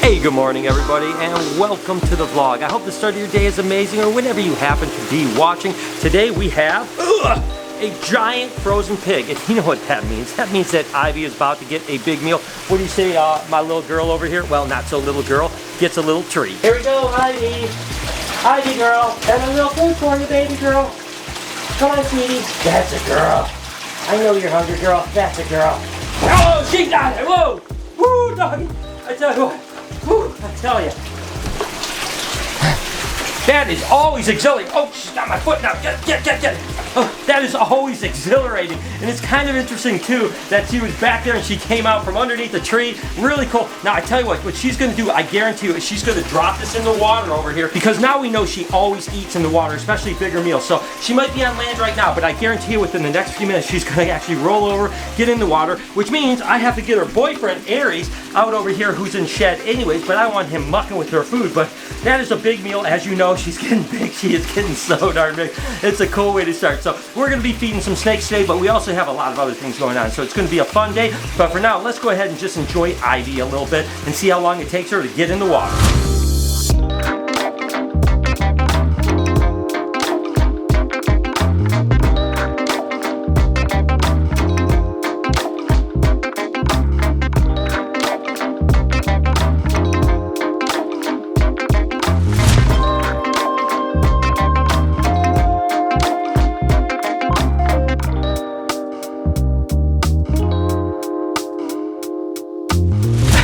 Hey, good morning everybody, and welcome to the vlog. I hope the start of your day is amazing, or whenever you happen to be watching. Today we have a giant frozen pig, and you know what that means. That means that Ivy is about to get a big meal. What do you say, my little girl over here? Well, not so little girl, gets a little treat. Here we go, Ivy. Ivy girl, and a little food for you, baby girl. Come on, sweetie. That's a girl. I know you're hungry, girl. That's a girl. Oh, she got it. Whoa. Woo, doggy. I tell you what. Woo, I tell you. That is always exhilarating. Oh, she's got my foot now. Get it. Oh, that is always exhilarating. And it's kind of interesting, too, that she was back there and she came out from underneath the tree. Really cool. Now, I tell you what she's going to do, I guarantee you, is she's going to drop this in the water over here, because now we know she always eats in the water, especially bigger meals. So she might be on land right now, but I guarantee you within the next few minutes, she's going to actually roll over, get in the water, which means I have to get her boyfriend, Aries, out over here, who's in shed anyways, but I want him mucking with her food. But that is a big meal. As you know, she's getting big. She is getting so darn big. It's a cool way to start. So we're going to be feeding some snakes today, but we also have a lot of other things going on. So it's going to be a fun day. But for now, let's go ahead and just enjoy Ivy a little bit and see how long it takes her to get in the water.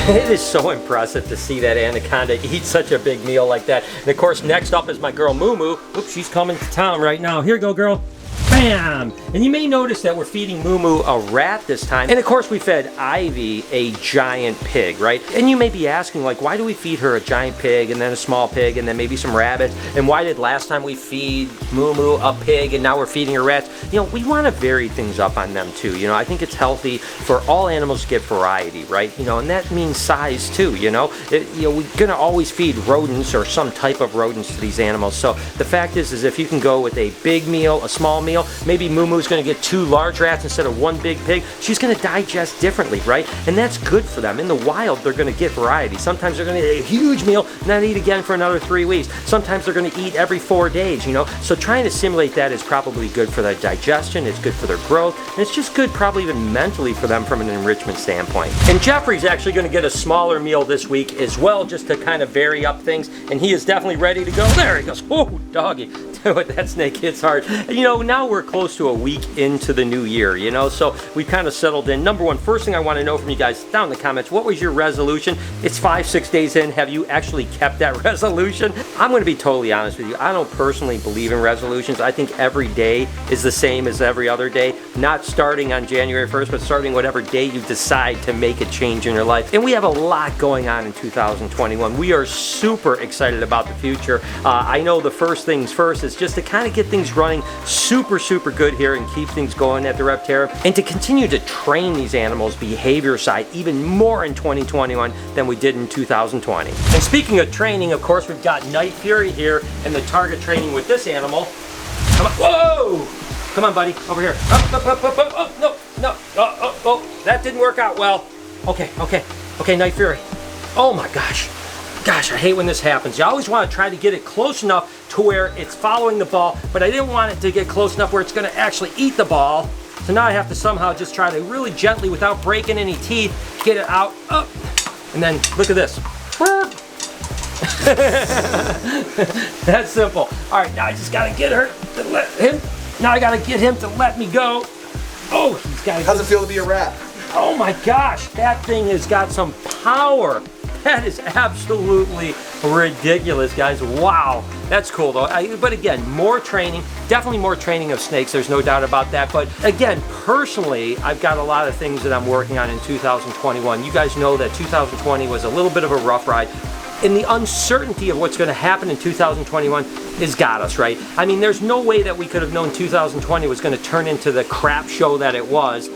It is so impressive to see that anaconda eat such a big meal like that. And of course, next up is my girl Mumu. Oops, she's coming to town right now. Here you go, girl. Bam! And you may notice that we're feeding Mumu a rat this time. And of course, we fed Ivy a giant pig, right? And you may be asking, like, why do we feed her a giant pig and then a small pig and then maybe some rabbits? And why did last time we feed Mumu a pig and now we're feeding her rats? You know, we want to vary things up on them too. You know, I think it's healthy for all animals to get variety, right? You know, and that means size too, you know? We're going to always feed rodents or some type of rodents to these animals. So the fact is if you can go with a big meal, a small meal, maybe Mumu's going to get 2 large rats instead of 1 big pig. She's going to digest differently, right? And that's good for them. In the wild, they're going to get variety. Sometimes they're going to eat a huge meal, not eat again for another 3 weeks. Sometimes they're going to eat every 4 days, you know? So trying to simulate that is probably good for their digestion. It's good for their growth. And it's just good probably even mentally for them from an enrichment standpoint. And Jeffrey's actually going to get a smaller meal this week as well, just to kind of vary up things. And he is definitely ready to go. There he goes. Oh, doggy. That snake hits hard. You know, now we're close to a week into the new year, you know, so we kind of settled in. Number one, first thing I want to know from you guys down in the comments, what was your resolution? It's 5-6 days in. Have you actually kept that resolution? I'm going to be totally honest with you. I don't personally believe in resolutions. I think every day is the same as every other day, not starting on January 1st, but starting whatever day you decide to make a change in your life. And we have a lot going on in 2021. We are super excited about the future. I know the first things first is just to kind of get things running super good here and keep things going at the Reptarium, and to continue to train these animals behavior side even more in 2021 than we did in 2020. And speaking of training, of course, we've got Night Fury here and the target training with this animal. Come on, whoa! Come on, buddy, over here. Up, oh, no, oh, that didn't work out well. Okay, Night Fury. Oh my gosh, I hate when this happens. You always want to try to get it close enough to where it's following the ball, but I didn't want it to get close enough where it's going to actually eat the ball. So now I have to somehow just try to really gently, without breaking any teeth, get it out, up, and then look at this. That's simple. All right, now I just got to get her to let him. Now I got to get him to let me go. Oh, he's got to. How's it feel to be a rat? Oh my gosh, that thing has got some power. That is absolutely ridiculous, guys. Wow. That's cool, though. But again, more training. Definitely more training of snakes. There's no doubt about that. But again, personally, I've got a lot of things that I'm working on in 2021. You guys know that 2020 was a little bit of a rough ride. And the uncertainty of what's going to happen in 2021 has got us, right? I mean, there's no way that we could have known 2020 was going to turn into the crap show that it was.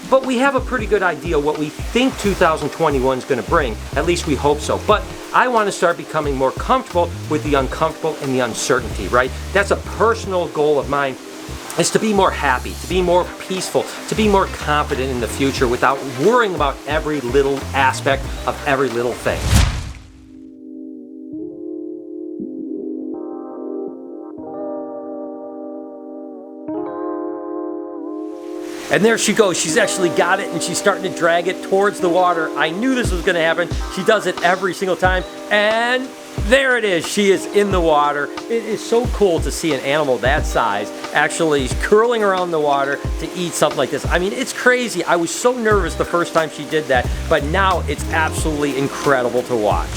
But we have a pretty good idea what we think 2021 is going to bring. At least we hope so. But I want to start becoming more comfortable with the uncomfortable and the uncertainty, right? That's a personal goal of mine, is to be more happy, to be more peaceful, to be more confident in the future without worrying about every little aspect of every little thing. And there she goes. She's actually got it, and she's starting to drag it towards the water. I knew this was going to happen. She does it every single time, and there it is. She is in the water. It is so cool to see an animal that size actually curling around the water to eat something like this. I mean, it's crazy. I was so nervous the first time she did that, but now it's absolutely incredible to watch.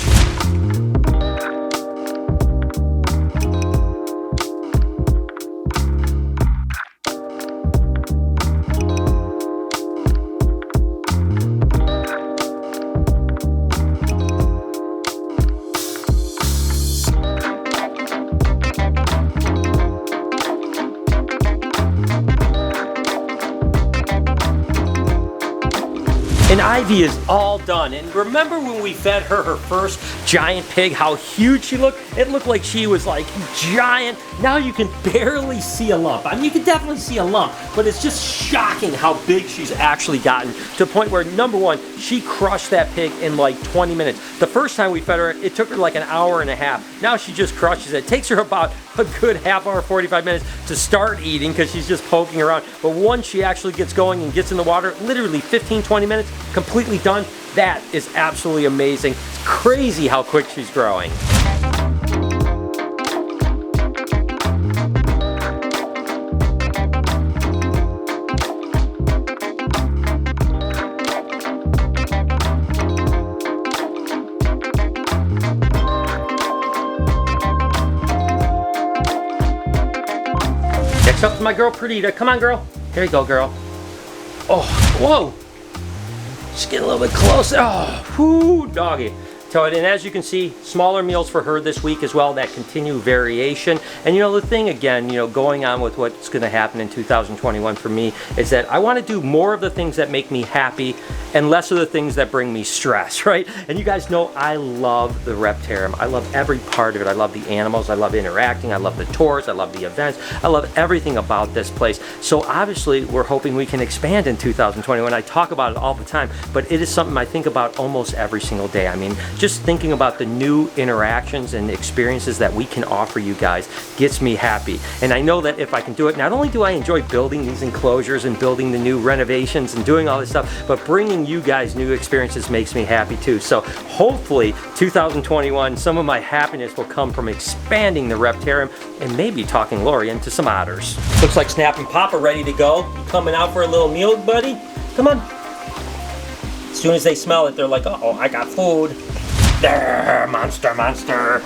And Ivy is all done. And remember when we fed her first giant pig, how huge she looked? It looked like she was like giant. Now you can barely see a lump. I mean, you can definitely see a lump, but it's just shocking how big she's actually gotten, to the point where, number one, she crushed that pig in like 20 minutes. The first time we fed her, it took her like an hour and a half. Now she just crushes it. It takes her about a good half hour, 45 minutes to start eating because she's just poking around. But once she actually gets going and gets in the water, literally 15, 20 minutes, completely done. That is absolutely amazing. It's crazy how quick she's growing. Next up is my girl Predita. Come on, girl. Here you go, girl. Oh, whoa. Just get a little bit closer. Oh, whoo, doggy. And as you can see, smaller meals for her this week as well, that continue variation. And you know, the thing again, you know, going on with what's going to happen in 2021 for me is that I want to do more of the things that make me happy and less of the things that bring me stress, right? And you guys know I love the Reptarium. I love every part of it. I love the animals. I love interacting. I love the tours. I love the events. I love everything about this place. So obviously, we're hoping we can expand in 2021. I talk about it all the time, but it is something I think about almost every single day. I mean, just thinking about the new interactions and experiences that we can offer you guys gets me happy. And I know that if I can do it, not only do I enjoy building these enclosures and building the new renovations and doing all this stuff, but bringing you guys new experiences makes me happy too. So hopefully 2021, some of my happiness will come from expanding the Reptarium and maybe talking Lori into some otters. Looks like Snap and Pop are ready to go. You coming out for a little meal, buddy? Come on. As soon as they smell it, they're like, uh-oh, I got food. There, monster, monster.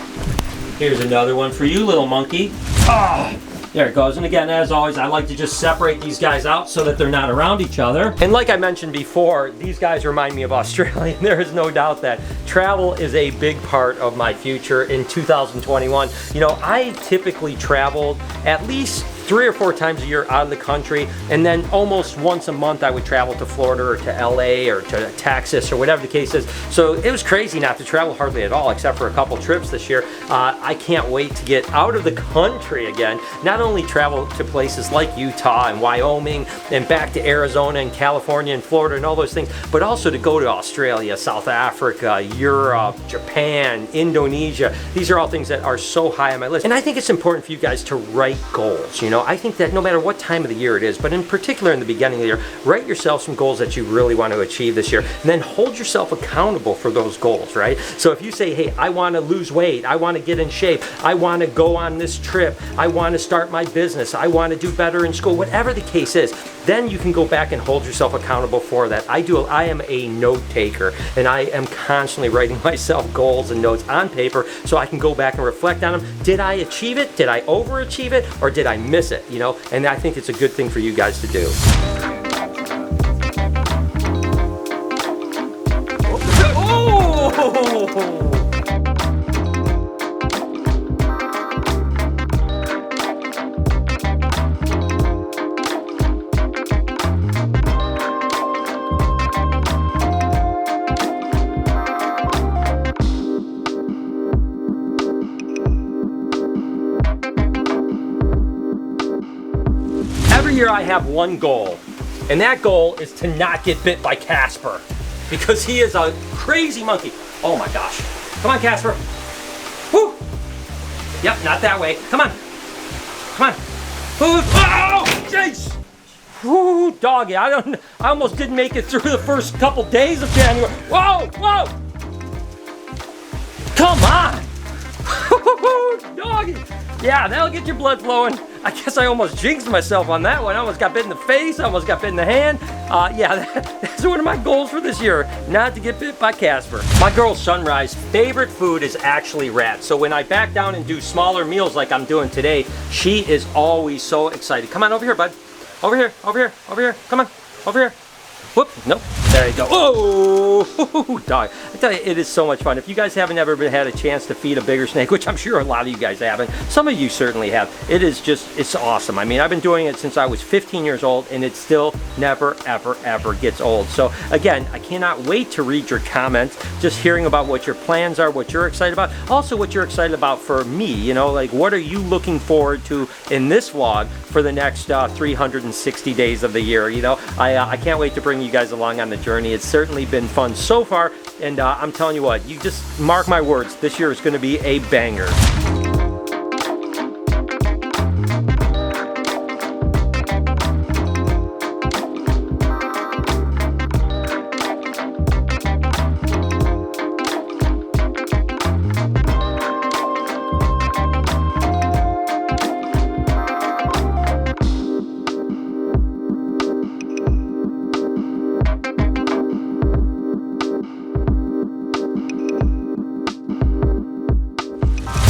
Here's another one for you, little monkey. Ah, there it goes. And again, as always, I like to just separate these guys out so that they're not around each other. And like I mentioned before, these guys remind me of Australia. There is no doubt that travel is a big part of my future in 2021. You know, I typically traveled at least 3 or 4 times a year out of the country, and then almost once a month I would travel to Florida or to LA or to Texas or whatever the case is. So it was crazy not to travel hardly at all, except for a couple trips this year. I can't wait to get out of the country again. Not only travel to places like Utah and Wyoming and back to Arizona and California and Florida and all those things, but also to go to Australia, South Africa, Europe, Japan, Indonesia. These are all things that are so high on my list. And I think it's important for you guys to write goals, you know. I think that no matter what time of the year it is, but in particular in the beginning of the year, write yourself some goals that you really want to achieve this year, and then hold yourself accountable for those goals, right? So if you say, hey, I want to lose weight, I want to get in shape, I want to go on this trip, I want to start my business, I want to do better in school, whatever the case is, then you can go back and hold yourself accountable for that. I am a note taker, and I am constantly writing myself goals and notes on paper so I can go back and reflect on them. Did I achieve it? Did I overachieve it? Or did I miss it? You know, and I think it's a good thing for you guys to do. Oh! Every year I have one goal, and that goal is to not get bit by Casper, because he is a crazy monkey. Oh my gosh. Come on, Casper. Woo! Yep, not that way. Come on. Come on. Oh, jeez! Whoo, doggy, I almost didn't make it through the first couple days of January. Whoa, whoa! Come on! Doggy! Yeah, that'll get your blood flowing. I guess I almost jinxed myself on that one. I almost got bit in the face, I almost got bit in the hand. Yeah, that's one of my goals for this year, not to get bit by Casper. My girl Sunrise favorite food is actually rats. So when I back down and do smaller meals like I'm doing today, she is always so excited. Come on over here, bud. Over here, over here, over here. Come on, over here. Whoop, nope, there you go. Oh, dog. I tell you, it is so much fun. If you guys haven't ever had a chance to feed a bigger snake, which I'm sure a lot of you guys haven't, some of you certainly have, it is just, it's awesome. I mean, I've been doing it since I was 15 years old, and it still never, ever, ever gets old. So again, I cannot wait to read your comments, just hearing about what your plans are, what you're excited about, also what you're excited about for me, you know, like what are you looking forward to in this vlog for the next 360 days of the year, you know? I can't wait to bring you guys along on the journey. It's certainly been fun so far, and I'm telling you what, you just mark my words, this year is going to be a banger.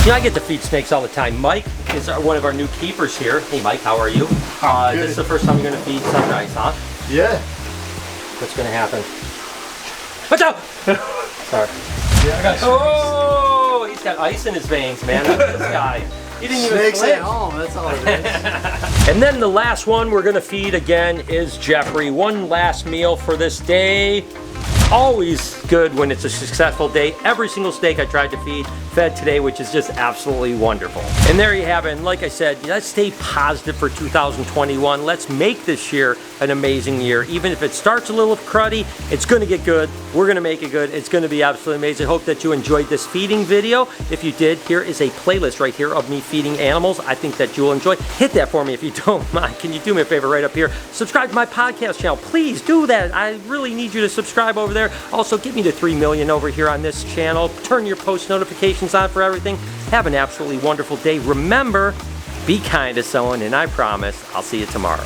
You know, I get to feed snakes all the time. Mike is one of our new keepers here. Hey Mike, how are you? This is the first time you're going to feed Sunrise, huh? Yeah. What's going to happen? Watch out! Sorry. Yeah, I got oh, he's got ice in his veins, man. This guy. He didn't even snakes flinch. at home, that's all it is. And then the last one we're going to feed again is Jeffrey. One last meal for this day. Always good when it's a successful day. Every single snake I tried to feed fed today, which is just absolutely wonderful. And there you have it. And like I said, let's stay positive for 2021. Let's make this year an amazing year. Even if it starts a little cruddy, it's going to get good. We're going to make it good. It's going to be absolutely amazing. Hope that you enjoyed this feeding video. If you did, here is a playlist right here of me feeding animals. I think that you'll enjoy. Hit that for me if you don't mind. Can you do me a favor right up here? Subscribe to my podcast channel. Please do that. I really need you to subscribe over there. Also, get me to 3 million over here on this channel. Turn your post notifications on for everything. Have an absolutely wonderful day. Remember, be kind to someone, and I promise I'll see you tomorrow.